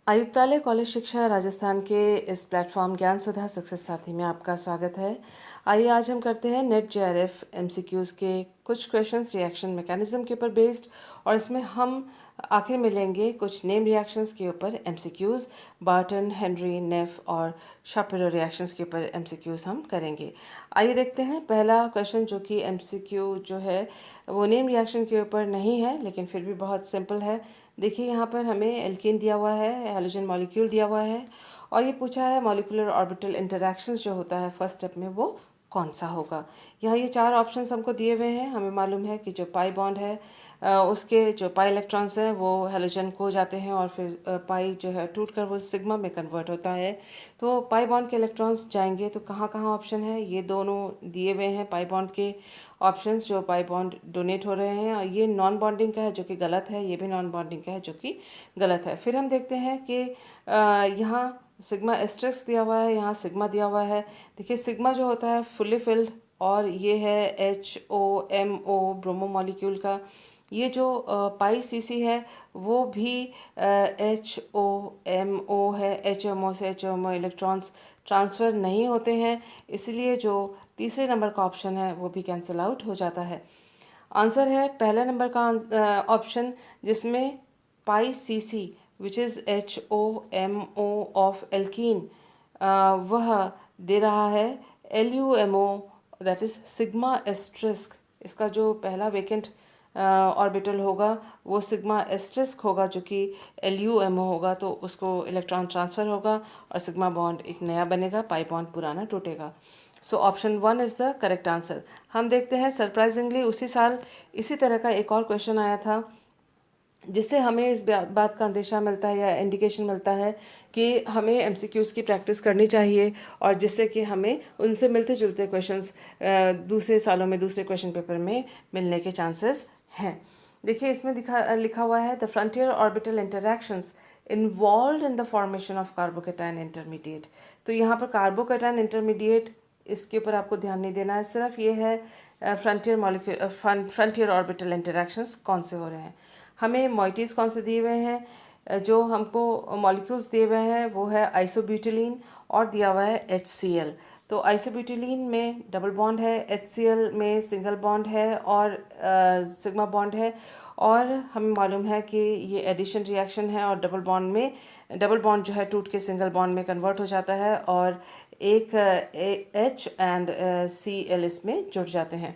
आयुक्तालय कॉलेज शिक्षा राजस्थान के इस प्लेटफॉर्म ज्ञान सुधा सक्सेस साथी में आपका स्वागत है। आइए आज हम करते हैं नेट जेआरएफ एमसीक्यूज़ के कुछ क्वेश्चंस रिएक्शन मैकेनिज्म के ऊपर बेस्ड, और इसमें हम आखिर में लेंगे कुछ नेम रिएक्शंस के ऊपर एमसीक्यूज़। बार्टन, हेनरी, नेफ और शापिरो रिएक्शंस के ऊपर एमसीक्यूज़ हम करेंगे। आइए देखते हैं पहला क्वेश्चन, जो कि एमसीक्यू जो है वो नेम रिएक्शन के ऊपर नहीं है लेकिन फिर भी बहुत सिंपल है। देखिए यहाँ पर हमें एल्कीन दिया हुआ है, हैलोजन मॉलिक्यूल दिया हुआ है, और ये पूछा है मॉलिक्यूलर ऑर्बिटल इंटरैक्शंस जो होता है फर्स्ट स्टेप में वो कौन सा होगा। यहाँ ये चार ऑप्शंस हमको दिए हुए हैं। हमें मालूम है कि जो पाई बॉन्ड है उसके जो पाई इलेक्ट्रॉन्स हैं वो हैलोजन को जाते हैं और फिर पाई जो है टूट कर वो सिग्मा में कन्वर्ट होता है। तो पाई बॉन्ड के इलेक्ट्रॉन्स जाएंगे तो कहाँ कहाँ ऑप्शन है, ये दोनों दिए हुए हैं पाई बॉन्ड के ऑप्शंस जो पाई बॉन्ड डोनेट हो रहे हैं। और ये नॉन बॉन्डिंग का है जो कि गलत है, ये भी नॉन बॉन्डिंग का है जो कि गलत है। फिर हम देखते हैं कि यहाँ सिग्मा एस्ट्रिक्स दिया हुआ है, यहाँ सिग्मा दिया हुआ है। देखिए सिग्मा जो होता है फुल्ली फिल्ड, और ये है HOMO ब्रोमो मॉलिक्यूल का। ये जो पाई CC है वो भी HOMO है। HOMO से HOMO इलेक्ट्रॉन्स ट्रांसफ़र नहीं होते हैं, इसलिए जो तीसरे नंबर का ऑप्शन है वो भी कैंसिल आउट हो जाता है। आंसर है पहला नंबर का ऑप्शन, जिसमें पाई CC which is HOMO of alkene वह दे रहा है LUMO, that is sigma asterisk. इसका जो पहला वेकेंट ऑर्बिटल होगा वो सिग्मा एस्ट्रिस्क होगा जो कि LUMO होगा, तो उसको इलेक्ट्रॉन ट्रांसफ़र होगा और सिग्मा बॉन्ड एक नया बनेगा, पाई बॉन्ड पुराना टूटेगा। So option 1 is the correct answer. हम देखते हैं सरप्राइजिंगली उसी साल इसी तरह का एक और क्वेश्चन आया था, जिससे हमें इस बात का अंदेशा मिलता है या इंडिकेशन मिलता है कि हमें एमसीक्यूज़ की प्रैक्टिस करनी चाहिए, और जिससे कि हमें उनसे मिलते जुलते क्वेश्चंस दूसरे सालों में दूसरे क्वेश्चन पेपर में मिलने के चांसेस हैं। देखिए इसमें लिखा हुआ है the frontier orbital interactions involve in the formation of carbocation intermediate. तो यहाँ पर कार्बोकेटाइन इंटरमीडिएट, इसके ऊपर आपको ध्यान नहीं देना है, सिर्फ ये है फ्रंटियर ऑर्बिटल इंटरैक्शंस कौन से हो रहे हैं। हमें मॉइटीज़ कौन से दिए हुए हैं, जो हमको मॉलिक्यूल्स दिए हुए हैं वो है आइसोब्यूटिलीन और दिया हुआ है HCl। तो आइसोब्यूटिलीन में डबल बॉन्ड है, HCl में सिंगल बॉन्ड है और सिग्मा बॉन्ड है, और हमें मालूम है कि ये एडिशन रिएक्शन है और डबल बॉन्ड जो है टूट के सिंगल बॉन्ड में कन्वर्ट हो जाता है और एक H एंड Cl इसमें जुड़ जाते हैं।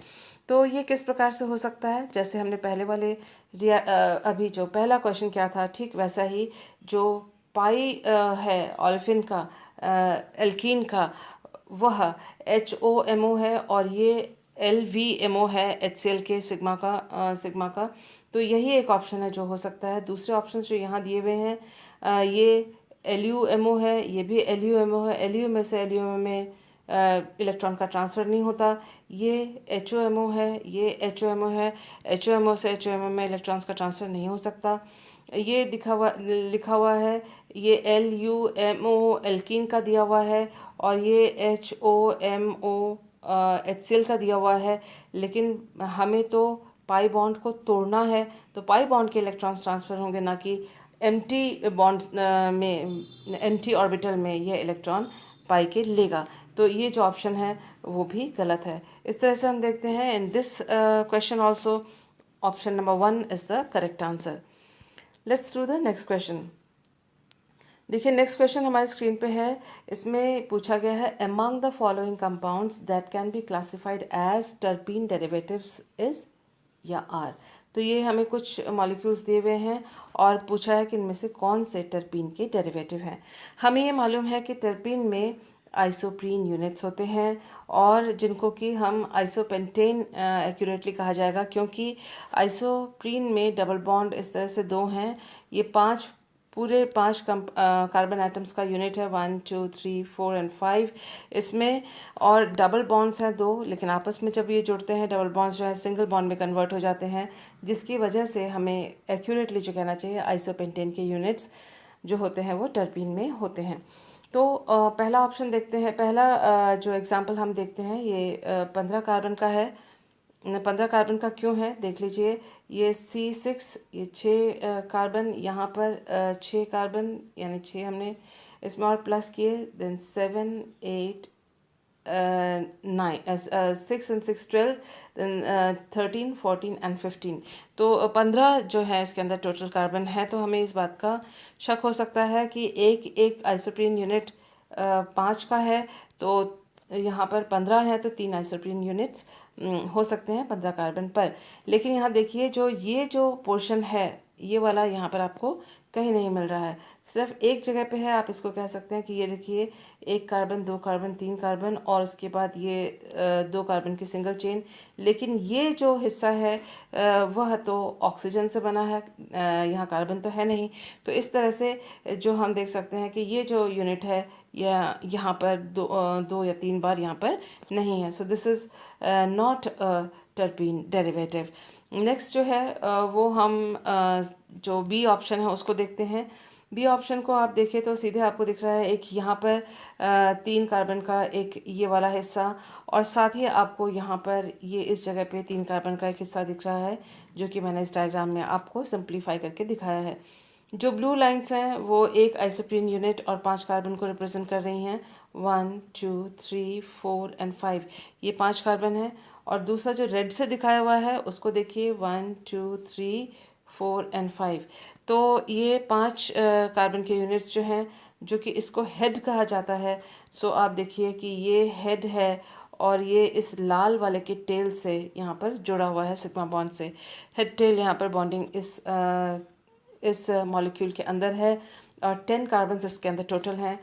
तो ये किस प्रकार से हो सकता है, जैसे हमने पहले वाले अभी जो पहला क्वेश्चन क्या था ठीक वैसा ही, जो पाई है ऑल्फिन का एल्कीन का, वह HOMO है और ये LVMO है HCl के सिग्मा का। तो यही एक ऑप्शन है जो हो सकता है। दूसरे ऑप्शन जो यहाँ दिए हुए हैं ये LUMO है, ये भी LUMO है। LUMO से LUMO में इलेक्ट्रॉन का ट्रांसफ़र नहीं होता। ये HOMO है, ये HOMO है। HOMO से HOMO में इलेक्ट्रॉन्स का ट्रांसफ़र नहीं हो सकता। ये लिखा हुआ है, ये LUMO एल्कीन का दिया हुआ है और ये HOMO HCl का दिया हुआ है, लेकिन हमें तो पाई बॉन्ड को तोड़ना है, तो पाई बॉन्ड के इलेक्ट्रॉन्स ट्रांसफ़र होंगे, ना कि एम्प्टी बॉन्ड में, एम्प्टी ऑर्बिटल में यह इलेक्ट्रॉन पाई के लेगा। तो ये जो ऑप्शन है वो भी गलत है। इस तरह से हम देखते हैं in this question also option number 1 is the correct answer. Let's do the next question. देखिए नेक्स्ट क्वेश्चन हमारी स्क्रीन पे है। इसमें पूछा गया है among the following compounds that can be classified as terpene derivatives is या आर। तो ये हमें कुछ मॉलिक्यूल्स दिए हुए हैं और पूछा है कि इनमें से कौन से टर्पीन के डेरिवेटिव हैं। हमें ये मालूम है कि टर्पीन में आइसोप्रीन यूनिट्स होते हैं और जिनको कि हम आइसोपेंटेन एक्यूरेटली कहा जाएगा, क्योंकि आइसोप्रीन में डबल बॉन्ड इस तरह से दो हैं। ये पूरे पांच कार्बन एटम्स का यूनिट है, 1 2 3 4 एंड 5 इसमें, और डबल बॉन्ड्स हैं दो, लेकिन आपस में जब ये जुड़ते हैं डबल बॉन्ड्स जो है सिंगल बॉन्ड में कन्वर्ट हो जाते हैं, जिसकी वजह से हमें एक्यूरेटली जो कहना चाहिए आइसोपेंटेन के यूनिट्स जो होते हैं वो टर्पीन में होते हैं। तो पहला ऑप्शन देखते हैं, पहला जो एग्जाम्पल हम देखते हैं ये 15 कार्बन का है। 15 कार्बन का क्यों है देख लीजिए। ये C6, ये 6 कार्बन, यहाँ पर 6 कार्बन यानी 6 हमने इसमें और प्लस किए, देन 7 8 9 6 and 6 12, देन 13 14 एंड 15। तो 15 जो है इसके अंदर टोटल कार्बन है। तो हमें इस बात का शक हो सकता है कि एक एक आइसोप्रीन यूनिट 5 का है, तो यहाँ पर 15 है तो 3 आइसोप्रीन यूनिट्स हो सकते हैं 15 कार्बन पर। लेकिन यहाँ देखिए जो ये जो पोर्शन है ये वाला यहाँ पर आपको कहीं नहीं मिल रहा है, सिर्फ एक जगह पे है। आप इसको कह सकते हैं कि ये देखिए 1 कार्बन 2 कार्बन 3 कार्बन और उसके बाद ये 2 कार्बन की सिंगल चेन। लेकिन ये जो हिस्सा है वह तो ऑक्सीजन से बना है, यहाँ कार्बन तो है नहीं। तो इस तरह से जो हम देख सकते हैं कि ये जो यूनिट है या यहाँ पर 2 या 3 बार यहाँ पर नहीं है। So this is not terpene derivative. Next जो है वो हम जो बी ऑप्शन है उसको देखते हैं। बी ऑप्शन को आप देखें तो सीधे आपको दिख रहा है एक यहाँ पर 3 कार्बन का एक ये वाला हिस्सा, और साथ ही आपको यहाँ पर ये इस जगह पे 3 कार्बन का एक हिस्सा दिख रहा है, जो कि मैंने इस डायग्राम में आपको सिंप्लीफाई करके दिखाया है। जो ब्लू लाइंस हैं वो एक आइसोप्रीन यूनिट और 5 कार्बन को रिप्रेजेंट कर रही हैं। 1 2 3 4 एंड 5, ये 5 कार्बन है। और दूसरा जो रेड से दिखाया हुआ है उसको देखिए 1 2 3 4 एंड 5। तो ये 5 कार्बन के यूनिट्स जो हैं, जो कि इसको हेड कहा जाता है। सो आप देखिए कि ये हेड है और ये इस लाल वाले के टेल से यहाँ पर जुड़ा हुआ है सिग्मा बॉन्ड से। हेड टेल यहाँ पर बॉन्डिंग इस मॉलिक्यूल के अंदर है और 10 कार्बन इसके अंदर टोटल हैं।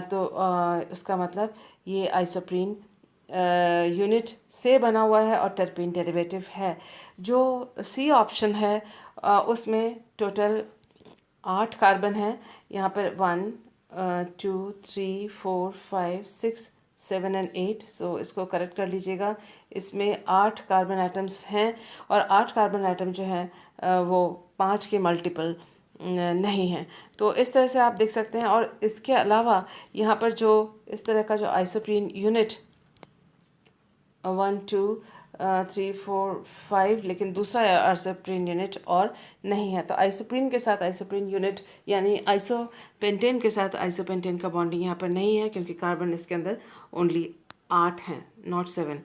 तो उसका मतलब ये आइसोप्रीन यूनिट से बना हुआ है और टर्पीन डेरिवेटिव है। जो सी ऑप्शन है उसमें टोटल 8 कार्बन है। यहाँ पर 1 2 3 4 5 6 7 एंड 8। सो इसको करेक्ट कर लीजिएगा। इसमें 8 कार्बन एटम्स हैं और 8 कार्बन एटम जो हैं वो 5 के मल्टीपल नहीं हैं। तो इस तरह से आप देख सकते हैं। और इसके अलावा यहाँ पर जो इस तरह का जो आइसोप्रीन यूनिट 1 2 3 4 5, लेकिन दूसरा आइसोप्रीन यूनिट और नहीं है। तो आइसोप्रीन के साथ आइसोप्रीन यूनिट यानी आइसोपेंटेन के साथ आइसोपेंटेन का बॉन्डिंग यहाँ पर नहीं है, क्योंकि कार्बन इसके अंदर ओनली 8 हैं, not 7।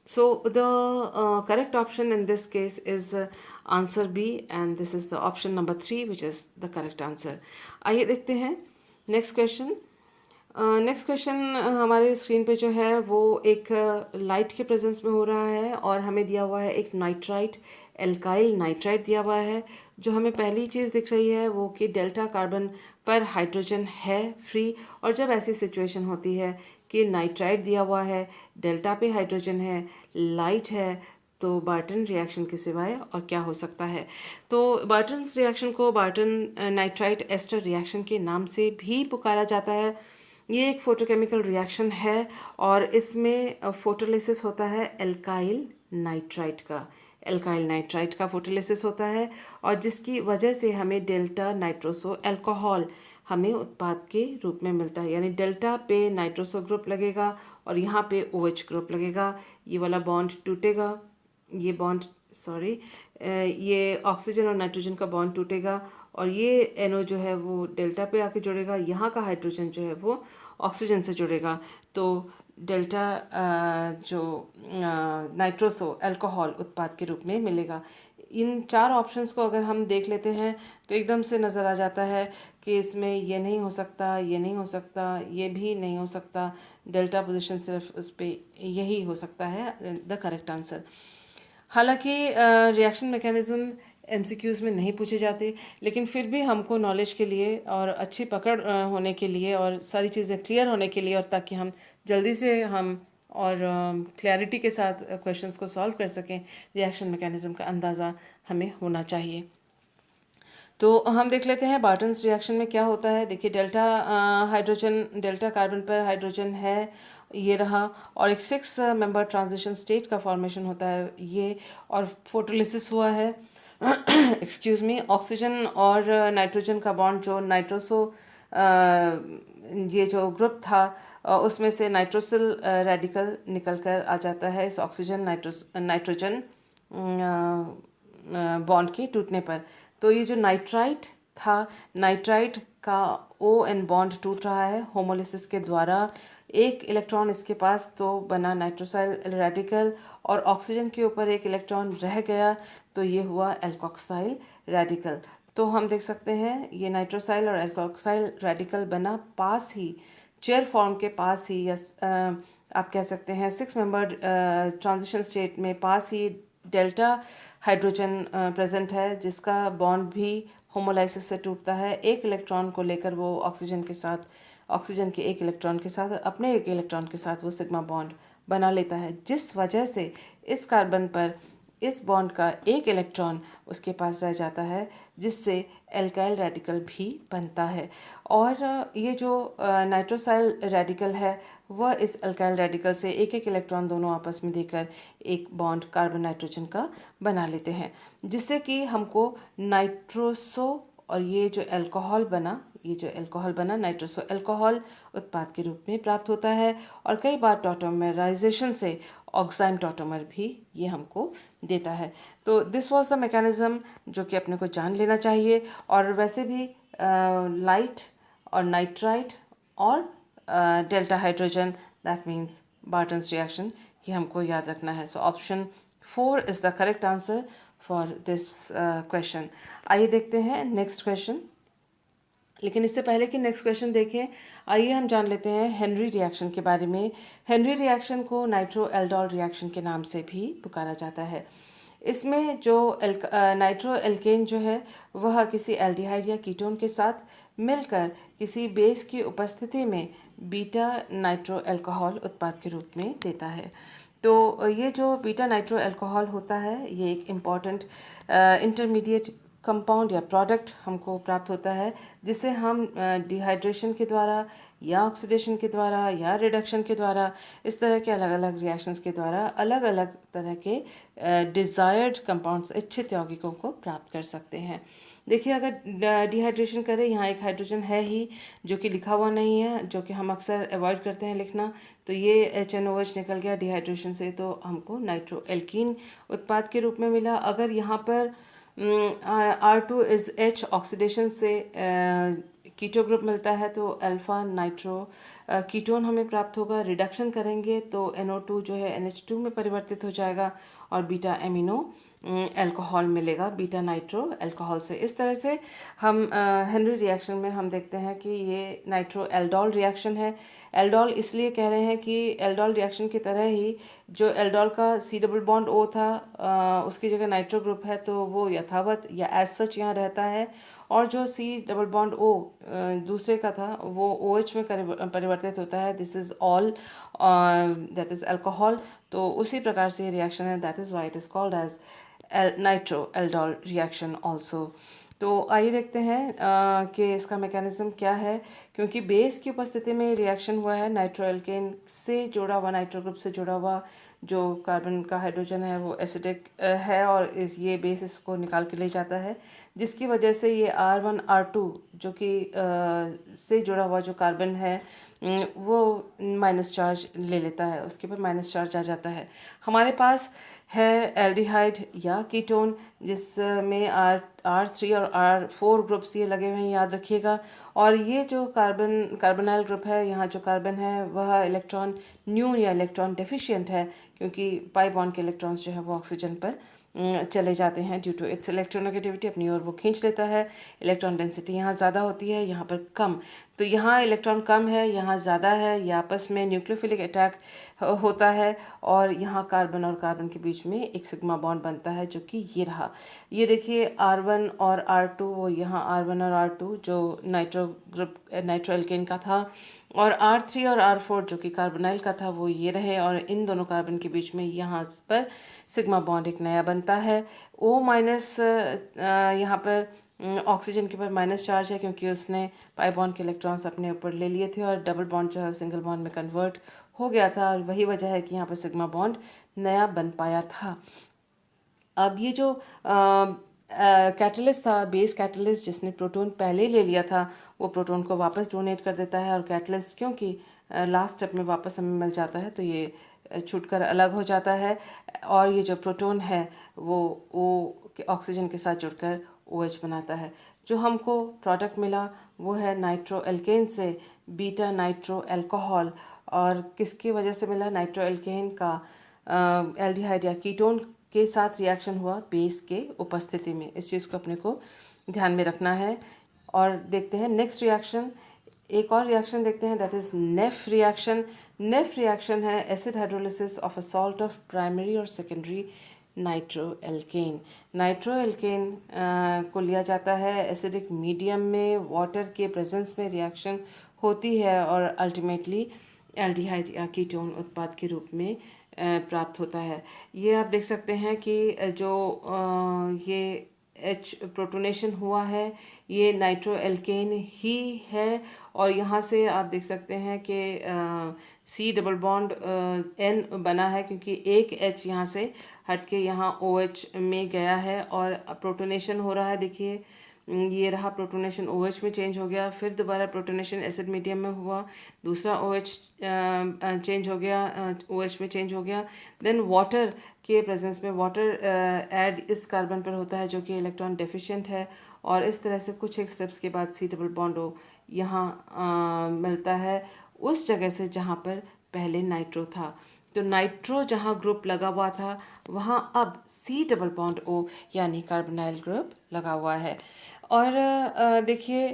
So the correct option in this case is answer B, and this is the option number 3, which is the correct answer. आइए देखते हैं नेक्स्ट क्वेश्चन। नेक्स्ट क्वेश्चन हमारे स्क्रीन पे जो है वो एक लाइट के प्रेजेंस में हो रहा है और हमें दिया हुआ है एक नाइट्राइट, एल्काइल नाइट्राइट दिया हुआ है। जो हमें पहली चीज़ दिख रही है वो कि डेल्टा कार्बन पर हाइड्रोजन है फ्री। और जब ऐसी सिचुएशन होती है कि नाइट्राइट दिया हुआ है, डेल्टा पे हाइड्रोजन है, लाइट है, तो बार्टन रिएक्शन के सिवाय और क्या हो सकता है। तो बार्टन रिएक्शन को बार्टन नाइट्राइट एस्टर रिएक्शन के नाम से भी पुकारा जाता है। ये एक फोटोकेमिकल रिएक्शन है और इसमें फोटोलिसिस होता है एल्काइल नाइट्राइट का फोटोलिसिस होता है, और जिसकी वजह से हमें डेल्टा नाइट्रोसो अल्कोहल हमें उत्पाद के रूप में मिलता है। यानी डेल्टा पे नाइट्रोसो ग्रुप लगेगा और यहाँ पे OH ग्रुप लगेगा। ये वाला बॉन्ड टूटेगा, ये ऑक्सीजन और नाइट्रोजन का बॉन्ड टूटेगा और ये NO जो है वो डेल्टा पे आके जुड़ेगा। यहाँ का हाइड्रोजन जो है वो ऑक्सीजन से जुड़ेगा, तो डेल्टा जो नाइट्रोसो अल्कोहल उत्पाद के रूप में मिलेगा। इन 4 ऑप्शंस को अगर हम देख लेते हैं तो एकदम से नज़र आ जाता है कि इसमें ये नहीं हो सकता, ये नहीं हो सकता, ये भी नहीं हो सकता। डेल्टा पोजीशन सिर्फ उस पर यही हो सकता है द करेक्ट आंसर। हालांकि रिएक्शन मैकेनिज्म MCQs में नहीं पूछे जाते, लेकिन फिर भी हमको नॉलेज के लिए और अच्छी पकड़ होने के लिए और सारी चीज़ें क्लियर होने के लिए, और ताकि हम जल्दी से हम और क्लैरिटी के साथ क्वेश्चंस को सॉल्व कर सकें, रिएक्शन मैकेनिज्म का अंदाज़ा हमें होना चाहिए। तो हम देख लेते हैं बार्टन्स रिएक्शन में क्या होता है। देखिए डेल्टा कार्बन पर हाइड्रोजन है, ये रहा, और एक 6 मेंबर ट्रांजिशन स्टेट का फॉर्मेशन होता है ये, और फोटोलिसिस हुआ है एक्सक्यूज़ मी। ऑक्सीजन और नाइट्रोजन का बॉन्ड जो नाइट्रोसो ये जो ग्रुप था उसमें से नाइट्रोसिल रेडिकल निकल कर आ जाता है इस ऑक्सीजन नाइट्रोजन बॉन्ड के टूटने पर। तो ये जो नाइट्राइट था, नाइट्राइट का ON बॉन्ड टूट रहा है होमोलिसिस के द्वारा। एक इलेक्ट्रॉन इसके पास तो बना नाइट्रोसाइल रेडिकल, और ऑक्सीजन के ऊपर एक इलेक्ट्रॉन रह गया तो ये हुआ एल्कोक्साइल रेडिकल। तो हम देख सकते हैं ये नाइट्रोसाइल और एल्कोक्साइल रेडिकल बना पास ही, चेयर फॉर्म के पास ही, या आप कह सकते हैं 6 मेंबर ट्रांजिशन स्टेट में पास ही डेल्टा हाइड्रोजन प्रेजेंट है, जिसका बॉन्ड भी होमोलाइसिस से टूटता है। एक इलेक्ट्रॉन को लेकर वो ऑक्सीजन के साथ, ऑक्सीजन के एक इलेक्ट्रॉन के साथ, अपने एक इलेक्ट्रॉन के साथ वो सिग्मा बॉन्ड बना लेता है, जिस वजह से इस कार्बन पर इस बॉन्ड का एक इलेक्ट्रॉन उसके पास रह जाता है, जिससे एल्काइल रेडिकल भी बनता है। और ये जो नाइट्रोसाइल रेडिकल है वह इस अल्काइल रेडिकल से एक एक इलेक्ट्रॉन दोनों आपस में देकर एक बॉन्ड कार्बन नाइट्रोजन का बना लेते हैं, जिससे कि हमको नाइट्रोसो, और ये जो अल्कोहल बना नाइट्रोसो अल्कोहल उत्पाद के रूप में प्राप्त होता है। और कई बार टॉटोमराइजेशन से ऑक्साइम टॉटोमर भी ये हमको देता है। तो दिस वाज द मैकेनिज्म जो कि अपने को जान लेना चाहिए। और वैसे भी लाइट और नाइट्राइट और delta hydrogen, that means Barton's reaction, ये हमको याद रखना है। So option 4 is the correct answer for this question. आइए देखते हैं नेक्स्ट क्वेश्चन। लेकिन इससे पहले कि नेक्स्ट क्वेश्चन देखें, आइए हम जान लेते हैं हेनरी रिएक्शन के बारे में। हेनरी रिएक्शन को नाइट्रो एल्डोल रिएक्शन के नाम से भी पुकारा जाता है। इसमें जो नाइट्रो एल्केन जो है वह किसी एल्डिहाइड या कीटोन के साथ मिलकर किसी बेस की उपस्थिति में बीटा नाइट्रो अल्कोहल उत्पाद के रूप में देता है। तो ये जो बीटा नाइट्रो अल्कोहल होता है ये एक इम्पॉर्टेंट इंटरमीडिएट कंपाउंड या प्रोडक्ट हमको प्राप्त होता है, जिसे हम डिहाइड्रेशन के द्वारा या ऑक्सीडेशन के द्वारा या रिडक्शन के द्वारा, इस तरह के अलग अलग रिएक्शंस के द्वारा अलग अलग तरह के डिज़ायर्ड कंपाउंड्स, इच्छित यौगिकों को प्राप्त कर सकते हैं। देखिए, अगर डिहाइड्रेशन करें, यहाँ एक हाइड्रोजन है ही जो कि लिखा हुआ नहीं है, जो कि हम अक्सर अवॉइड करते हैं लिखना। तो ये HNOH निकल गया डिहाइड्रेशन से, तो हमको नाइट्रो एल्कीन उत्पाद के रूप में मिला। अगर यहाँ पर R2 इज H ऑक्सीडेशन से कीटो ग्रुप मिलता है तो अल्फा नाइट्रो कीटोन हमें प्राप्त होगा। रिडक्शन करेंगे तो NO2 जो है NH2 में परिवर्तित हो जाएगा और बीटा एमिनो अल्कोहल मिलेगा बीटा नाइट्रो अल्कोहल से। इस तरह से हम हेनरी रिएक्शन में हम देखते हैं कि ये नाइट्रो एल्डोल रिएक्शन है। एल्डोल इसलिए कह रहे हैं कि एल्डोल रिएक्शन की तरह ही जो एल्डोल का C डबल बॉन्ड O था उसकी जगह नाइट्रो ग्रुप है, तो वो यथावत या एज सच यहाँ रहता है। और जो C डबल बॉन्ड O दूसरे का था वो OH में परिवर्तित होता है। This is all that is alcohol. तो उसी प्रकार से ये रिएक्शन है, that is why it is called as nitro aldol reaction also. तो आइए देखते हैं कि इसका मैकेनिज्म क्या है। क्योंकि बेस की उपस्थिति में रिएक्शन हुआ है, नाइट्रो एल्केन से जुड़ा हुआ, नाइट्रो ग्रुप से जुड़ा हुआ जो कार्बन का हाइड्रोजन है वो एसिडिक है और ये बेस इसको निकाल के ले जाता है, जिसकी वजह से ये R1 R2 जो कि से जुड़ा हुआ जो कार्बन है वो माइनस चार्ज ले लेता है, उसके ऊपर माइनस चार्ज आ जाता है। हमारे पास है एल्डिहाइड या कीटोन, जिसमें R3 और R4 ग्रुप्स ये लगे हुए हैं, याद रखिएगा। और ये जो कार्बोनाइल ग्रुप है, यहाँ जो कार्बन है वह इलेक्ट्रॉन न्यून या इलेक्ट्रॉन डेफिशिएंट है, क्योंकि पाई बॉन्ड के इलेक्ट्रॉन्स जो है वो ऑक्सीजन पर चले जाते हैं ड्यू टू इट्स इलेक्ट्रोनेगेटिविटी, अपनी ओर वो खींच लेता है। इलेक्ट्रॉन डेंसिटी यहाँ ज़्यादा होती है, यहाँ पर कम। तो यहाँ इलेक्ट्रॉन कम है, यहाँ ज़्यादा है, ये आपस में न्यूक्लियोफिलिक अटैक होता है और यहाँ कार्बन और कार्बन के बीच में एक सिग्मा बॉन्ड बनता है, जो कि ये रहा। ये देखिए R1 और R2, वो यहाँ R1 और R2 जो नाइट्रो ग्रुप नाइट्रो एल्केन का था, और R3 और R4 जो कि कार्बोनाइल का था वो ये रहे। और इन दोनों कार्बन के बीच में यहाँ पर सिग्मा बॉन्ड एक नया बनता है। O माइनस यहाँ पर ऑक्सीजन के ऊपर माइनस चार्ज है, क्योंकि उसने पाई बॉन्ड के इलेक्ट्रॉन्स अपने ऊपर ले लिए थे और डबल बॉन्ड जो है सिंगल बॉन्ड में कन्वर्ट हो गया था, और वही वजह है कि यहाँ पर सिग्मा बॉन्ड नया बन पाया था। अब ये जो कैटलिस्ट था, बेस कैटलिस्ट, जिसने प्रोटॉन पहले ले लिया था वो प्रोटॉन को वापस डोनेट कर देता है, और कैटलिस्ट क्योंकि लास्ट स्टेप में वापस हमें मिल जाता है तो ये छूटकर अलग हो जाता है, और ये जो प्रोटॉन है वो ऑक्सीजन के साथ जुड़कर OH बनाता है। जो हमको प्रोडक्ट मिला वो है नाइट्रो एल्केन से बीटा नाइट्रो अल्कोहल, और किसकी वजह से मिला? नाइट्रो एल्केन का एल्डिहाइड या कीटोन के साथ रिएक्शन हुआ बेस के उपस्थिति में। इस चीज़ को अपने को ध्यान में रखना है। और देखते हैं नेक्स्ट रिएक्शन, एक और रिएक्शन देखते हैं, that is Nef reaction. Nef reaction है acid hydrolysis of a salt of primary और secondary nitro alkane. Nitro alkane को लिया जाता है एसिडिक मीडियम में, वाटर के प्रेजेंस में रिएक्शन होती है और अल्टीमेटली एल्डिहाइड या कीटोन उत्पाद के रूप में प्राप्त होता है। ये आप देख सकते हैं कि जो ये H प्रोटोनेशन हुआ है ये नाइट्रो एल्केन ही है, और यहाँ से आप देख सकते हैं कि C डबल बॉन्ड N बना है क्योंकि एक H यहाँ से हट के यहाँ OH में गया है और प्रोटोनेशन हो रहा है। देखिए ये रहा, प्रोटोनेशन OH में चेंज हो गया, फिर दोबारा प्रोटोनेशन एसिड मीडियम में हुआ, दूसरा OH चेंज हो गया, OH में चेंज हो गया, देन वाटर के प्रेजेंस में वाटर ऐड इस कार्बन पर होता है जो कि इलेक्ट्रॉन डेफिशिएंट है, और इस तरह से कुछ एक स्टेप्स के बाद C डबल बॉन्ड O यहाँ मिलता है उस जगह से जहाँ पर पहले नाइट्रो था। तो नाइट्रो जहाँ ग्रुप लगा हुआ था वहाँ अब C डबल बॉन्ड O यानी कार्बोनाइल ग्रुप लगा हुआ है। और देखिए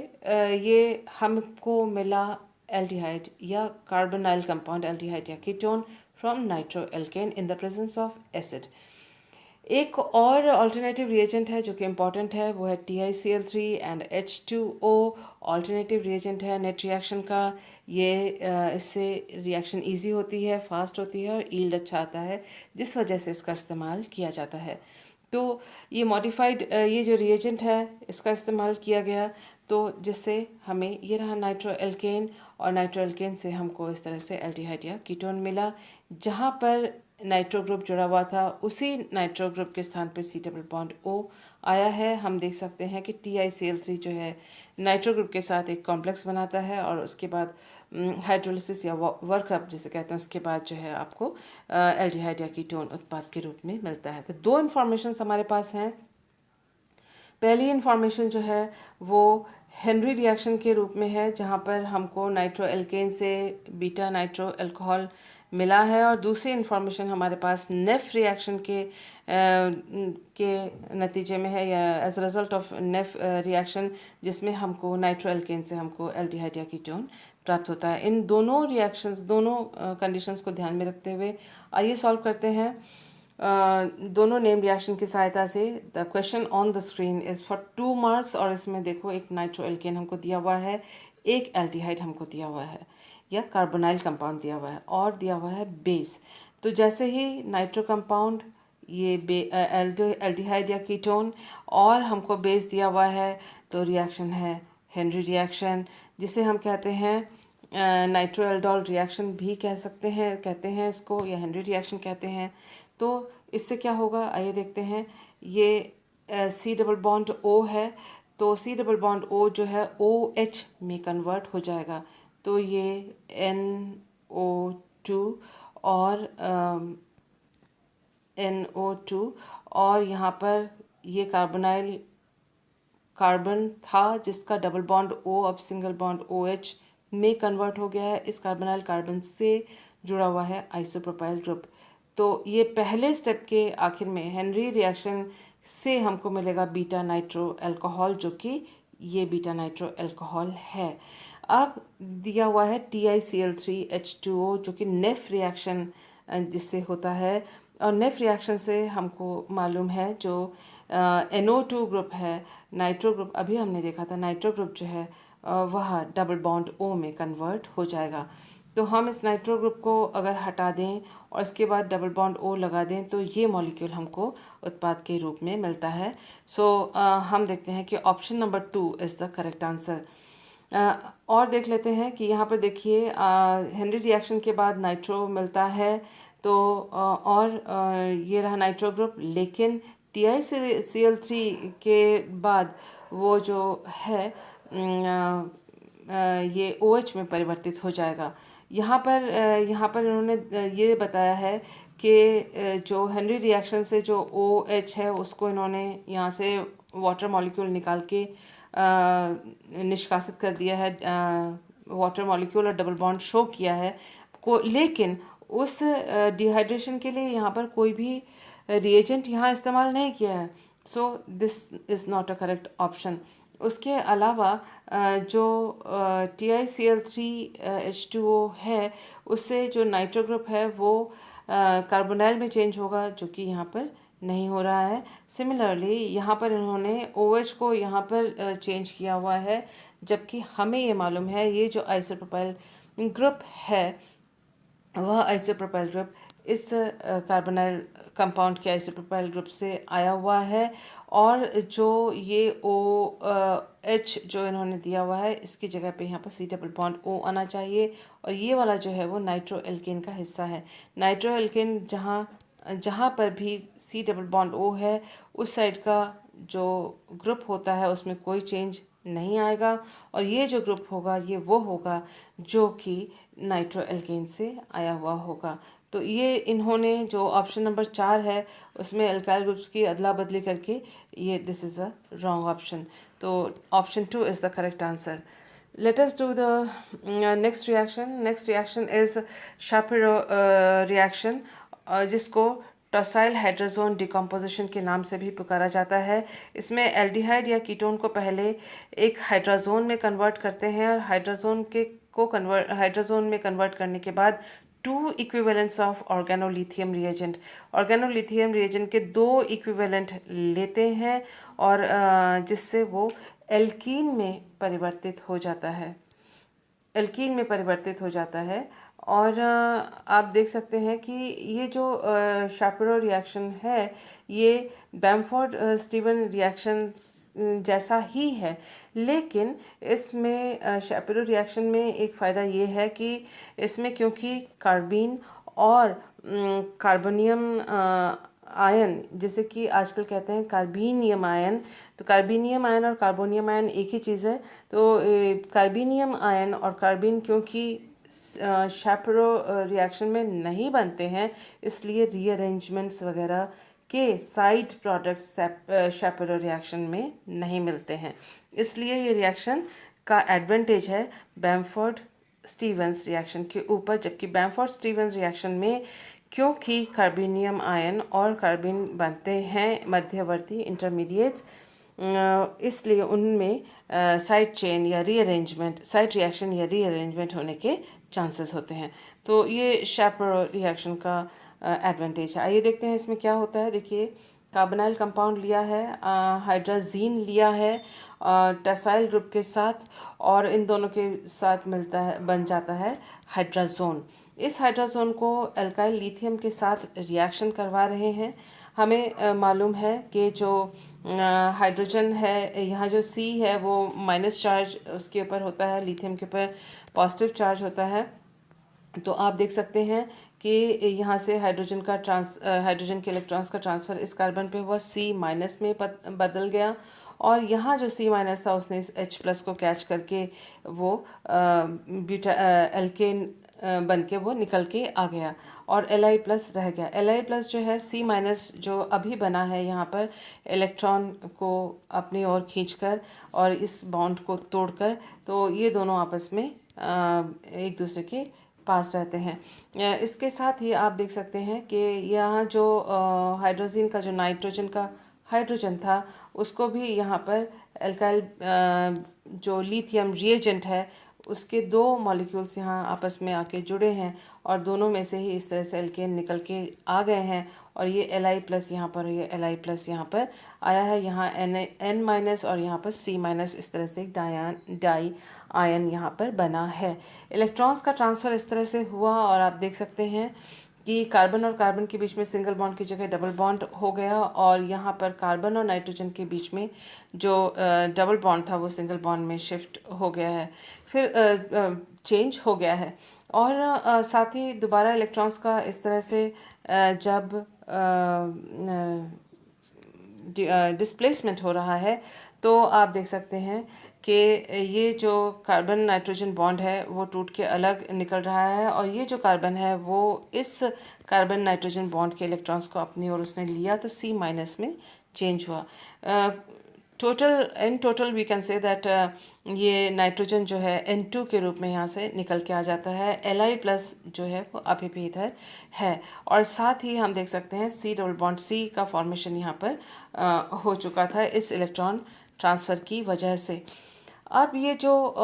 ये हमको मिला एल्डिहाइड या कार्बोनाइल कंपाउंड एल्डिहाइड या ketone from nitro alkene in the presence of acid. एक और अल्टरनेटिव रिएजेंट है जो कि इम्पॉर्टेंट है, वो है TiCl3 and H2O। Alternative reagent है नेट रिएक्शन का, ये इससे रिएक्शन इजी होती है, फास्ट होती है और यील्ड अच्छा आता है, जिस वजह से इसका इस्तेमाल किया जाता है। तो ये मॉडिफाइड ये जो रिएजेंट है इसका इस्तेमाल किया गया, तो जिससे हमें ये रहा नाइट्रो एल्केन, और नाइट्रो एल्केन से हमको इस तरह से एल्डिहाइड या कीटोन मिला। जहाँ पर नाइट्रो ग्रुप जुड़ा हुआ था उसी नाइट्रो ग्रुप के स्थान पर C डबल बॉन्ड O आया है। हम देख सकते हैं कि TiCl3 जो है नाइट्रो ग्रुप के साथ एक कॉम्प्लेक्स बनाता है, और उसके बाद हाइड्रोलिसिस या वर्कअप जिसे कहते हैं उसके बाद जो है आपको एल्डिहाइड या कीटोन उत्पाद के रूप में मिलता है। तो दो इन्फॉर्मेशन हमारे पास हैं। पहली इन्फॉर्मेशन जो है वो हेनरी रिएक्शन के रूप में है, जहाँ पर हमको नाइट्रो एल्केन से बीटा नाइट्रो अल्कोहल मिला है, और दूसरी इन्फॉर्मेशन हमारे पास नेफ रिएक्शन के नतीजे में है, या as a result of Nef reaction, जिसमें हमको नाइट्रो एल्केन से हमको एल्डिहाइड या कीटोन प्राप्त होता है। इन दोनों रिएक्शंस, दोनों कंडीशंस को ध्यान में रखते हुए आइए सॉल्व करते हैं दोनों नेम रिएक्शन की सहायता से। The question on the screen is for 2 marks, और इसमें देखो एक नाइट्रो एल्केन हमको दिया हुआ है, एक एल्डिहाइड हमको दिया हुआ है या कार्बोनाइल कंपाउंड दिया हुआ है, और दिया हुआ है बेस। तो जैसे ही नाइट्रो कंपाउंड ये एल्डिहाइड या कीटोन और हमको बेस दिया हुआ है, तो रिएक्शन है हेनरी रिएक्शन, जिसे हम कहते हैं नाइट्रो एल्डोल रिएक्शन भी कह सकते हैं, कहते हैं इसको, या हेनरी रिएक्शन कहते हैं। तो इससे क्या होगा आइए देखते हैं। ये C डबल बॉन्ड O है, तो C डबल बॉन्ड O जो है OH में कन्वर्ट हो जाएगा, तो ये NO2 और NO2, और यहाँ पर ये कार्बोनाइल कार्बन था जिसका डबल बॉन्ड O अब सिंगल बॉन्ड OH में कन्वर्ट हो गया है। इस कार्बोनाइल कार्बन से जुड़ा हुआ है आइसोप्रोपाइल ग्रुप। तो ये पहले स्टेप के आखिर में हेनरी रिएक्शन से हमको मिलेगा बीटा नाइट्रो अल्कोहल, जो कि ये बीटा नाइट्रो अल्कोहल है। अब दिया हुआ है TiCl3H2O, जो कि नेफ रिएक्शन जिससे होता है, और नेफ रिएक्शन से हमको मालूम है जो NO2 ग्रुप है, नाइट्रो ग्रुप अभी हमने देखा था, नाइट्रो ग्रुप जो है वह डबल बॉन्ड O में कन्वर्ट हो जाएगा। तो हम इस नाइट्रो ग्रुप को अगर हटा दें और इसके बाद डबल बॉन्ड O लगा दें, तो ये मॉलिक्यूल हमको उत्पाद के रूप में मिलता है। हम देखते हैं कि option number 2 is the correct answer. और देख लेते हैं कि यहाँ पर देखिए हेनरी रिएक्शन के बाद नाइट्रो मिलता है, तो और ये रहा नाइट्रो ग्रुप, लेकिन TiCl3 के बाद वो जो है ये OH में परिवर्तित हो जाएगा। यहाँ पर इन्होंने ये बताया है कि जो हेनरी रिएक्शन से जो OH है उसको इन्होंने यहाँ से वाटर मॉलिक्यूल निकाल के निष्कासित कर दिया है, वाटर मॉलिक्यूल और डबल बॉन्ड शो किया है लेकिन उस डिहाइड्रेशन के लिए यहाँ पर कोई भी रिएजेंट यहाँ इस्तेमाल नहीं किया है। So this is not a correct option. उसके अलावा जो TiCl3H2O है उससे जो नाइट्रो ग्रुप है वो कार्बोनाइल में चेंज होगा, जो कि यहाँ पर नहीं हो रहा है। सिमिलरली यहाँ पर इन्होंने OH को यहाँ पर चेंज किया हुआ है, जबकि हमें ये मालूम है ये जो आइसोप्रोपाइल ग्रुप है वह आइसोप्रोपाइल ग्रुप इस कार्बोनाइल कंपाउंड के आइसोप्रोपाइल ग्रुप से आया हुआ है, और जो ये OH जो इन्होंने दिया हुआ है इसकी जगह पे यहाँ पर C डबल बॉन्ड O आना चाहिए, और ये वाला जो है वो नाइट्रो एल्केन का हिस्सा है। नाइट्रो एल्केन जहाँ पर भी C डबल बॉन्ड O है उस साइड का जो ग्रुप होता है उसमें कोई चेंज नहीं आएगा, और ये जो ग्रुप होगा ये वो होगा जो कि नाइट्रो एल्केन से आया हुआ होगा। तो ये इन्होंने जो ऑप्शन नंबर 4 है उसमें अल्काइल ग्रुप्स की अदला बदली करके ये this is a wrong option. तो option 2 is the correct answer. Let us do the next reaction. Next reaction is Shapiro reaction, जिसको टॉसाइल हाइड्रोजोन डिकम्पोजिशन के नाम से भी पुकारा जाता है। इसमें एल्डिहाइड या कीटोन को पहले एक हाइड्रोजोन में कन्वर्ट करते हैं, और हाइड्रोजोन में कन्वर्ट करने के बाद 2 equivalents of organolithium reagent, organolithium reagent के 2 इक्विवेलेंट लेते हैं, और जिससे वो एल्कीन में परिवर्तित हो जाता है, एल्कीन में परिवर्तित हो जाता है। और आप देख सकते हैं कि ये जो शापिरो रिएक्शन है ये बैम्फोर्ड स्टीवन रिएक्शन जैसा ही है, लेकिन इसमें शापिरो रिएक्शन में एक फ़ायदा ये है कि इसमें क्योंकि कार्बीन और कार्बोनियम आयन, जैसे कि आजकल कहते हैं कार्बीनियम आयन, तो कार्बीनियम आयन और कार्बोनियम आयन एक ही चीज़ है। तो कार्बीनियम आयन और कार्बीन क्योंकि शैपरो रिएक्शन में नहीं बनते हैं, इसलिए रीअरेंजमेंट्स वगैरह के साइड प्रोडक्ट्स शैपरो रिएक्शन में नहीं मिलते हैं, इसलिए ये रिएक्शन का एडवांटेज है बैम्फोर्ड स्टीवंस रिएक्शन के ऊपर। जबकि बैम्फोर्ड स्टीवंस रिएक्शन में क्योंकि कार्बोनियम आयन और कार्बन बनते हैं मध्यवर्ती इंटरमीडिएट्स, इसलिए उनमें साइड चेन या रीअरेंजमेंट, साइड रिएक्शन या रीअरेंजमेंट होने के चांसेस होते हैं। तो ये शैपरो रिएक्शन का एडवांटेज है। आइए देखते हैं इसमें क्या होता है। देखिए, कार्बोनाइल कंपाउंड लिया है, हाइड्रोजीन लिया है टसाइल ग्रुप के साथ, और इन दोनों के साथ मिलता है, बन जाता है हाइड्रोजोन। इस हाइड्रोजोन को एल्काइल लिथियम के साथ रिएक्शन करवा रहे हैं। हमें मालूम है कि जो हाइड्रोजन है, यहाँ जो C है वो माइनस चार्ज उसके ऊपर होता है, लिथियम के ऊपर पॉजिटिव चार्ज होता है। तो आप देख सकते हैं कि यहाँ से हाइड्रोजन के इलेक्ट्रॉन्स का ट्रांसफ़र इस कार्बन पे हुआ, C माइनस में बदल गया, और यहाँ जो C माइनस था उसने इस H प्लस को कैच करके वो एल्केन बन के वो निकल के आ गया, और Li प्लस रह गया। Li प्लस जो है C माइनस जो अभी बना है यहाँ पर इलेक्ट्रॉन को अपनी ओर खींचकर और इस बॉन्ड को तोड़कर, तो ये दोनों आपस में एक दूसरे के पास रहते हैं। इसके साथ ही आप देख सकते हैं कि यहाँ जो हाइड्रोजन का जो नाइट्रोजन का हाइड्रोजन था उसको भी यहाँ पर एल्काइल जो लिथियम रिएजेंट है उसके 2 मॉलिक्यूल्स यहाँ आपस में आके जुड़े हैं, और दोनों में से ही इस तरह से एल्केन निकल के आ गए हैं, और ये Li प्लस यहाँ पर, ये Li प्लस यहाँ पर आया है। यहाँ N माइनस और यहाँ पर C माइनस, इस तरह से डाई आयन यहाँ पर बना है। इलेक्ट्रॉन्स का ट्रांसफ़र इस तरह से हुआ, और आप देख सकते हैं कि कार्बन और कार्बन के बीच में सिंगल बॉन्ड की जगह डबल बॉन्ड हो गया, और यहाँ पर कार्बन और नाइट्रोजन के बीच में जो डबल बॉन्ड था वो सिंगल बॉन्ड में शिफ्ट हो गया है, फिर चेंज हो गया है। और साथ ही दोबारा इलेक्ट्रॉन्स का इस तरह से जब डिस्प्लेसमेंट हो रहा है, तो आप देख सकते हैं कि ये जो कार्बन नाइट्रोजन बॉन्ड है वो टूट के अलग निकल रहा है, और ये जो कार्बन है वो इस कार्बन नाइट्रोजन बॉन्ड के इलेक्ट्रॉन्स को अपनी ओर उसने लिया तो C माइनस में चेंज हुआ। Total we can say that ये नाइट्रोजन जो है N2 के रूप में यहाँ से निकल के आ जाता है, Li प्लस जो है वो अभी भी इधर है, और साथ ही हम देख सकते हैं C डबल बॉन्ड C का फॉर्मेशन यहाँ पर हो चुका था इस इलेक्ट्रॉन ट्रांसफ़र की वजह से। अब ये जो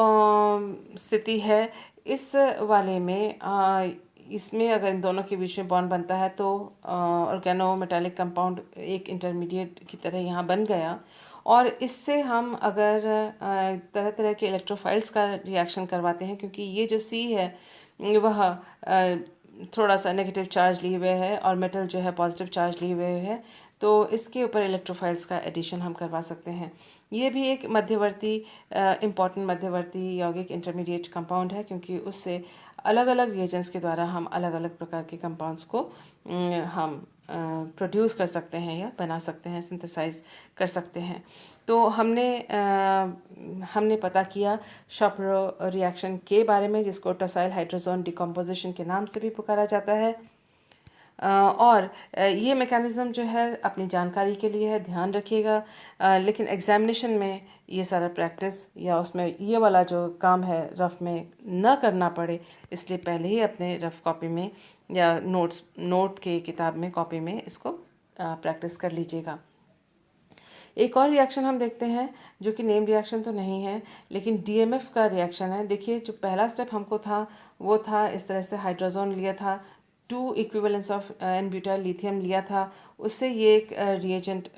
स्थिति है इस वाले में इसमें अगर इन दोनों के बीच में बॉन्ड बनता है तो ऑर्गेनो मेटालिक कंपाउंड एक इंटरमीडिएट की तरह यहाँ बन गया, और इससे हम अगर तरह तरह के इलेक्ट्रोफाइल्स का रिएक्शन करवाते हैं, क्योंकि ये जो C है वह थोड़ा सा नेगेटिव चार्ज लिए हुए है और मेटल जो है पॉजिटिव चार्ज लिए हुए है, तो इसके ऊपर इलेक्ट्रोफाइल्स का एडिशन हम करवा सकते हैं। ये भी एक मध्यवर्ती इम्पॉर्टेंट मध्यवर्ती यौगिक इंटरमीडिएट कंपाउंड है, क्योंकि उससे अलग अलग रिएजेंट्स के द्वारा हम अलग अलग प्रकार के कंपाउंड्स को हम प्रोड्यूस कर सकते हैं या बना सकते हैं, सिंथेसाइज कर सकते हैं। तो हमने पता किया शापिरो रिएक्शन के बारे में, जिसको टॉसाइल हाइड्रोजोन डिकम्पोजिशन के नाम से भी पुकारा जाता है। और ये मैकेनिज़्म जो है अपनी जानकारी के लिए है, ध्यान रखिएगा, लेकिन एग्जामिनेशन में ये सारा प्रैक्टिस या उसमें ये वाला जो काम है रफ़ में न करना पड़े, इसलिए पहले ही अपने रफ़ कॉपी में या नोट के किताब में कॉपी में इसको प्रैक्टिस कर लीजिएगा। एक और रिएक्शन हम देखते हैं जो कि नेम रिएक्शन तो नहीं है, लेकिन DMF का रिएक्शन है। देखिए, जो पहला स्टेप हमको था वो था इस तरह से हाइड्रोजन लिया था, 2 equivalents of n butyl lithium लिया था, उससे ये एक रिएजेंट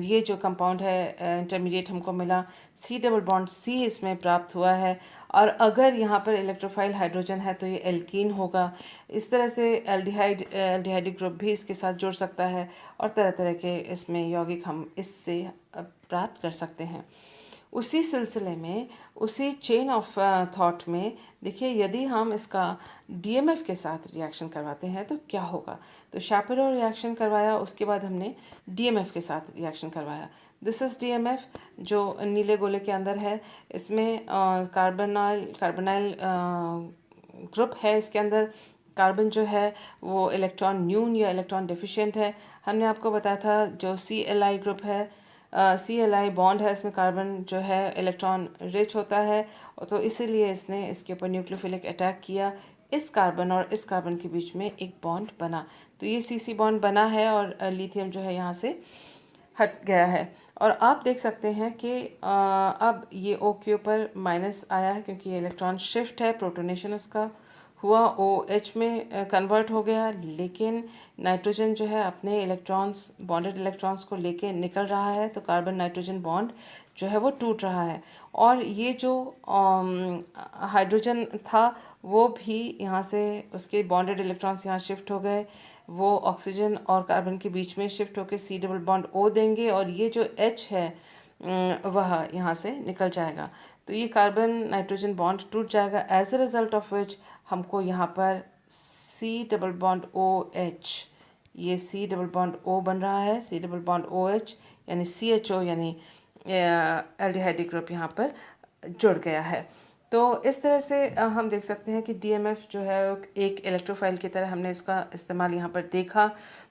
ये जो कंपाउंड है इंटरमीडिएट हमको मिला, C डबल बॉन्ड C इसमें प्राप्त हुआ है, और अगर यहाँ पर इलेक्ट्रोफाइल हाइड्रोजन है तो ये एल्कीन होगा। इस तरह से एल्डिहाइडिक ग्रुप भी इसके साथ जुड़ सकता है, और तरह तरह के इसमें यौगिक हम इससे प्राप्त कर सकते हैं। उसी सिलसिले में, उसी चेन ऑफ थॉट में देखिए, यदि हम इसका DMF के साथ रिएक्शन करवाते हैं तो क्या होगा। तो शापिरो रिएक्शन करवाया, उसके बाद हमने DMF के साथ रिएक्शन करवाया। दिस इज़ DMF जो नीले गोले के अंदर है। इसमें कार्बोनाइल ग्रुप है, इसके अंदर कार्बन जो है वो इलेक्ट्रॉन न्यून या इलेक्ट्रॉन डिफिशिएंट है। हमने आपको बताया था जो CLI ग्रुप है, CLI बॉन्ड है, इसमें कार्बन जो है इलेक्ट्रॉन रिच होता है, तो इसीलिए इसने इसके ऊपर न्यूक्लियोफिलिक अटैक किया। इस कार्बन और इस कार्बन के बीच में एक बॉन्ड बना, तो ये CC बॉन्ड बना है, और लिथियम जो है यहाँ से हट गया है। और आप देख सकते हैं कि अब ये O के ऊपर माइनस आया है, क्योंकि ये इलेक्ट्रॉन शिफ्ट है, प्रोटोनेशन उसका हुआ, OH में कन्वर्ट हो गया, लेकिन नाइट्रोजन जो है अपने इलेक्ट्रॉन्स, बॉन्डेड इलेक्ट्रॉन्स को लेके निकल रहा है, तो कार्बन नाइट्रोजन बॉन्ड जो है वो टूट रहा है, और ये जो हाइड्रोजन था वो भी यहाँ से उसके बॉन्डेड इलेक्ट्रॉन्स यहाँ शिफ्ट हो गए, वो ऑक्सीजन और कार्बन के बीच में शिफ्ट होकर C डबल बॉन्ड O देंगे, और ये जो H है वह यहाँ से निकल जाएगा, तो ये कार्बन नाइट्रोजन बॉन्ड टूट जाएगा, as a result of which हमको यहाँ पर C डबल बॉन्ड OH, ये C डबल बॉन्ड O बन रहा है, C डबल बॉन्ड OH यानी CHO यानी एल्डिहाइडिक ग्रुप यहाँ पर जुड़ गया है। तो इस तरह से हम देख सकते हैं कि DMF जो है एक इलेक्ट्रोफाइल की तरह हमने इसका इस्तेमाल यहाँ पर देखा।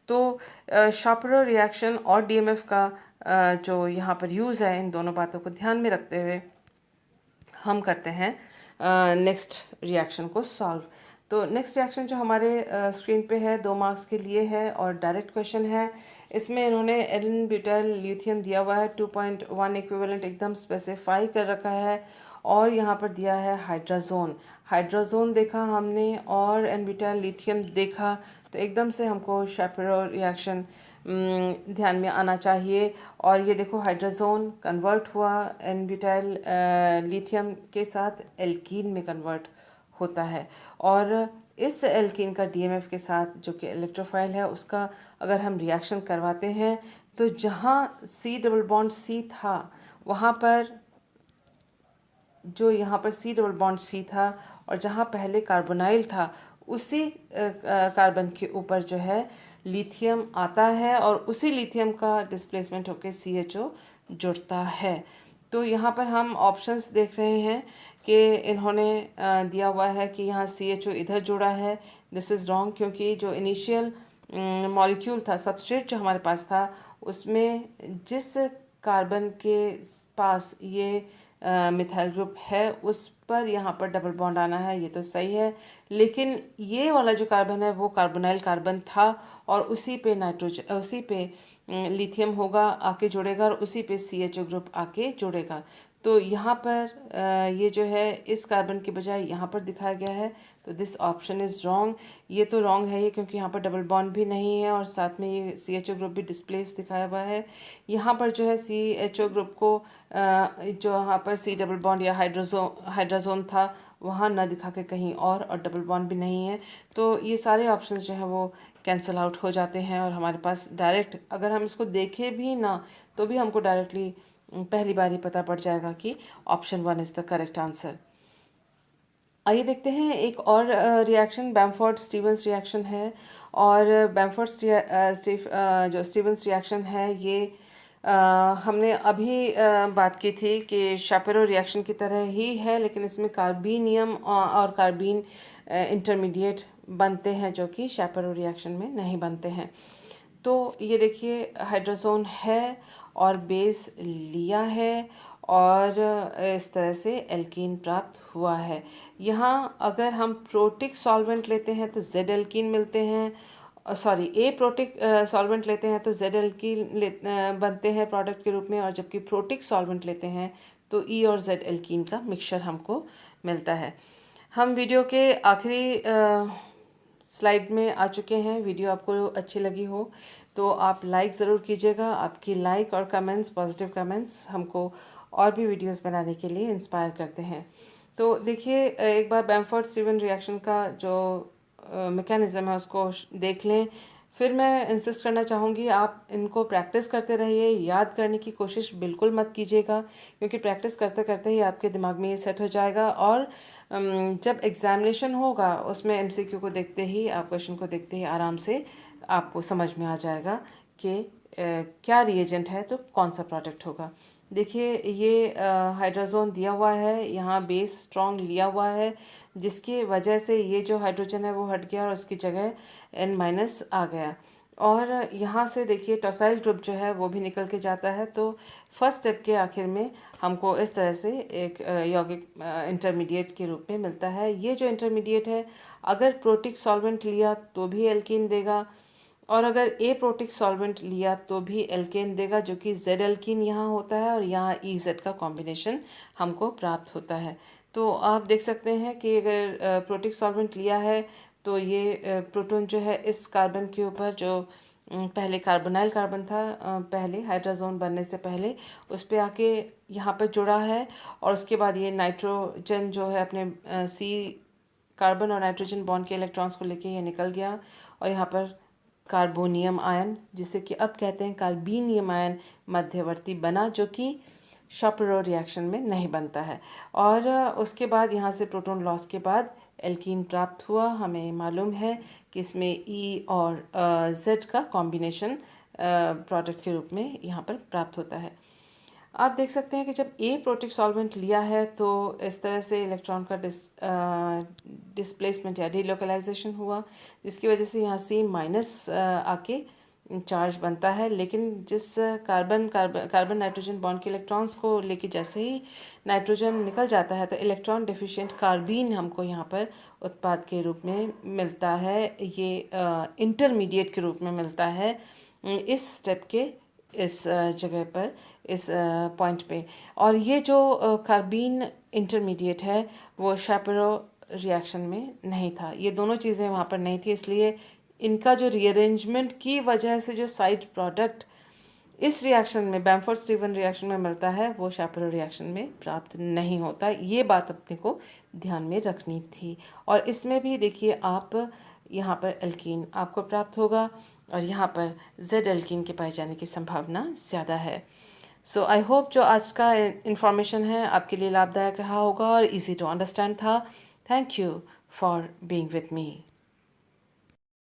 तो शापिरो रिएक्शन और DMF का जो यहाँ पर यूज़ है, इन दोनों बातों को ध्यान में रखते हुए हम करते हैं नेक्स्ट रिएक्शन को सॉल्व। तो नेक्स्ट रिएक्शन जो हमारे स्क्रीन पे है 2 मार्क्स के लिए है और डायरेक्ट क्वेश्चन है। इसमें इन्होंने एन ब्यूटाइल लिथियम दिया हुआ है, 2.1 इक्विवेलेंट एकदम स्पेसिफाई कर रखा है, और यहाँ पर दिया है हाइड्रोजोन देखा हमने और एन ब्यूटाइल लिथियम देखा, तो एकदम से हमको शापिरो रिएक्शन ध्यान में आना चाहिए। और ये देखो, हाइड्रोजोन कन्वर्ट हुआ एन ब्यूटाइल लिथियम के साथ एल्कीन में कन्वर्ट होता है, और इस एल्कीन का DMF के साथ जो कि इलेक्ट्रोफाइल है उसका अगर हम रिएक्शन करवाते हैं, तो जहाँ C डबल बॉन्ड C था वहाँ पर जो यहाँ पर C डबल बॉन्ड C था, और जहाँ पहले कार्बोनाइल था उसी कार्बन के ऊपर जो है लिथियम आता है और उसी लिथियम का डिस्प्लेसमेंट होकर CHO जुड़ता है। तो यहाँ पर हम ऑप्शंस देख रहे हैं कि इन्होंने दिया हुआ है कि यहाँ CHO इधर जुड़ा है। दिस इज़ रॉन्ग, क्योंकि जो इनिशियल मॉलिक्यूल था, सबस्ट्रेट जो हमारे पास था, उसमें जिस कार्बन के पास ये मिथाइल ग्रुप है उस पर यहाँ पर डबल बॉन्ड आना है, ये तो सही है। लेकिन ये वाला जो कार्बन है वो कार्बोनाइल कार्बन था और उसी पे उसी पे लिथियम होगा, आके जुड़ेगा और उसी पे CHO ग्रुप आके जुड़ेगा। तो यहाँ पर ये जो है इस कार्बन के बजाय यहाँ पर दिखाया गया है, तो दिस ऑप्शन इज़ रॉन्ग। ये तो रॉन्ग है ही, क्योंकि यहाँ पर डबल बॉन्ड भी नहीं है और साथ में ये CHO ग्रुप भी डिस्प्लेस दिखाया हुआ है। यहाँ पर जो है CHO ग्रुप को जो यहाँ पर C डबल बॉन्ड या हाइड्रोजोन था वहाँ ना दिखा के कहीं और डबल बॉन्ड भी नहीं है। तो ये सारे ऑप्शंस जो हैं वो कैंसिल आउट हो जाते हैं और हमारे पास डायरेक्ट, अगर हम इसको देखें भी ना तो भी हमको डायरेक्टली पहली बार ही पता पड़ जाएगा कि option 1 is the correct answer. आइए देखते हैं एक और रिएक्शन, बैम्फोर्ड स्टीवंस रिएक्शन है। और बैम्फोर्ड जो स्टीवंस रिएक्शन है ये हमने अभी बात की थी कि शापेरो रिएक्शन की तरह ही है, लेकिन इसमें कार्बीनियम और कार्बीन इंटरमीडिएट बनते हैं जो कि शापेरो रिएक्शन में नहीं बनते हैं। तो ये देखिए हाइड्रोजोन है और बेस लिया है और इस तरह से एल्कीन प्राप्त हुआ है। यहाँ अगर हम प्रोटिक सॉल्वेंट लेते हैं तो जेड एल्कीन मिलते हैं, ए प्रोटिक सॉल्वेंट लेते हैं तो जेड एल्कीन बनते हैं प्रोडक्ट के रूप में, और जबकि प्रोटिक सॉल्वेंट लेते हैं तो ई और जेड एल्कीन का मिक्सचर हमको मिलता है। हम वीडियो के आखिरी स्लाइड में आ चुके हैं। वीडियो आपको अच्छी लगी हो तो आप लाइक ज़रूर कीजिएगा। आपकी लाइक और कमेंट्स, पॉजिटिव कमेंट्स हमको और भी वीडियोस बनाने के लिए इंस्पायर करते हैं। तो देखिए एक बार बैम्फोर्ड स्टीवन रिएक्शन का जो मैकेनिज़्म है उसको देख लें। फिर मैं इंसिस्ट करना चाहूँगी आप इनको प्रैक्टिस करते रहिए, याद करने की कोशिश बिल्कुल मत कीजिएगा, क्योंकि प्रैक्टिस करते करते ही आपके दिमाग में ये सेट हो जाएगा और जब एग्ज़ामिनेशन होगा उसमें MCQ को देखते ही, आप क्वेश्चन को देखते ही आराम से आपको समझ में आ जाएगा कि क्या रिएजेंट है तो कौन सा प्रोडक्ट होगा। देखिए ये हाइड्रोजोन दिया हुआ है, यहाँ बेस स्ट्रॉन्ग लिया हुआ है, जिसकी वजह से ये जो हाइड्रोजन है वो हट गया और उसकी जगह N- आ गया। और यहाँ से देखिए टॉसाइल ग्रुप जो है वो भी निकल के जाता है। तो फर्स्ट स्टेप के आखिर में हमको इस तरह से एक यौगिक इंटरमीडिएट के रूप में मिलता है। ये जो इंटरमीडिएट है अगर प्रोटिक सॉल्वेंट लिया तो भी एल्कीन देगा, और अगर ए प्रोटिक सॉल्वेंट लिया तो भी एल्केन देगा, जो कि जेड एल्कीन यहाँ होता है और यहाँ EZ का कॉम्बिनेशन हमको प्राप्त होता है। तो आप देख सकते हैं कि अगर प्रोटिक सॉल्वेंट लिया है तो ये प्रोटॉन जो है इस कार्बन के ऊपर जो पहले कार्बोनाइल कार्बन था, पहले हाइड्रोजोन बनने से पहले उस पर आके यहाँ पर जुड़ा है, और उसके बाद ये नाइट्रोजन जो है अपने C कार्बन और नाइट्रोजन बॉन्ड के इलेक्ट्रॉन्स को लेके ये निकल गया और यहाँ पर कार्बोनियम आयन, जिसे कि अब कहते हैं कार्बीनियम आयन, मध्यवर्ती बना, जो कि शापेरो रिएक्शन में नहीं बनता है। और उसके बाद यहाँ से प्रोटॉन लॉस के बाद एल्कीन प्राप्त हुआ। हमें मालूम है कि इसमें E और Z का कॉम्बिनेशन प्रोडक्ट के रूप में यहाँ पर प्राप्त होता है। आप देख सकते हैं कि जब ए प्रोटिक सॉल्वेंट लिया है तो इस तरह से इलेक्ट्रॉन का डिस्प्लेसमेंट या डिलोकलाइजेशन हुआ, जिसकी वजह से यहाँ C- आके चार्ज बनता है। लेकिन जिस कार्बन नाइट्रोजन बॉन्ड के इलेक्ट्रॉन्स को लेके जैसे ही नाइट्रोजन निकल जाता है तो इलेक्ट्रॉन डिफिशिएंट कार्बीन हमको यहाँ पर उत्पाद के रूप में मिलता है। ये इंटरमीडिएट के रूप में मिलता है इस स्टेप के इस जगह पर, इस पॉइंट पे। और ये जो कार्बीन इंटरमीडिएट है वो शापेरो रिएक्शन में नहीं था, ये दोनों चीज़ें वहाँ पर नहीं थी, इसलिए इनका जो रीअरेंजमेंट की वजह से जो साइड प्रोडक्ट इस रिएक्शन में, बैम्फोर्ड स्टीवन रिएक्शन में मिलता है, वो शापेरो रिएक्शन में प्राप्त नहीं होता। ये बात अपने को ध्यान में रखनी थी। और इसमें भी देखिए आप यहाँ पर एल्कीन आपको प्राप्त होगा और यहाँ पर जेड एल्कीन के पाए जाने की संभावना ज़्यादा है। सो आई होप जो आज का इन्फॉर्मेशन है आपके लिए लाभदायक रहा होगा और इजी टू अंडरस्टैंड था। Thank you for being with me.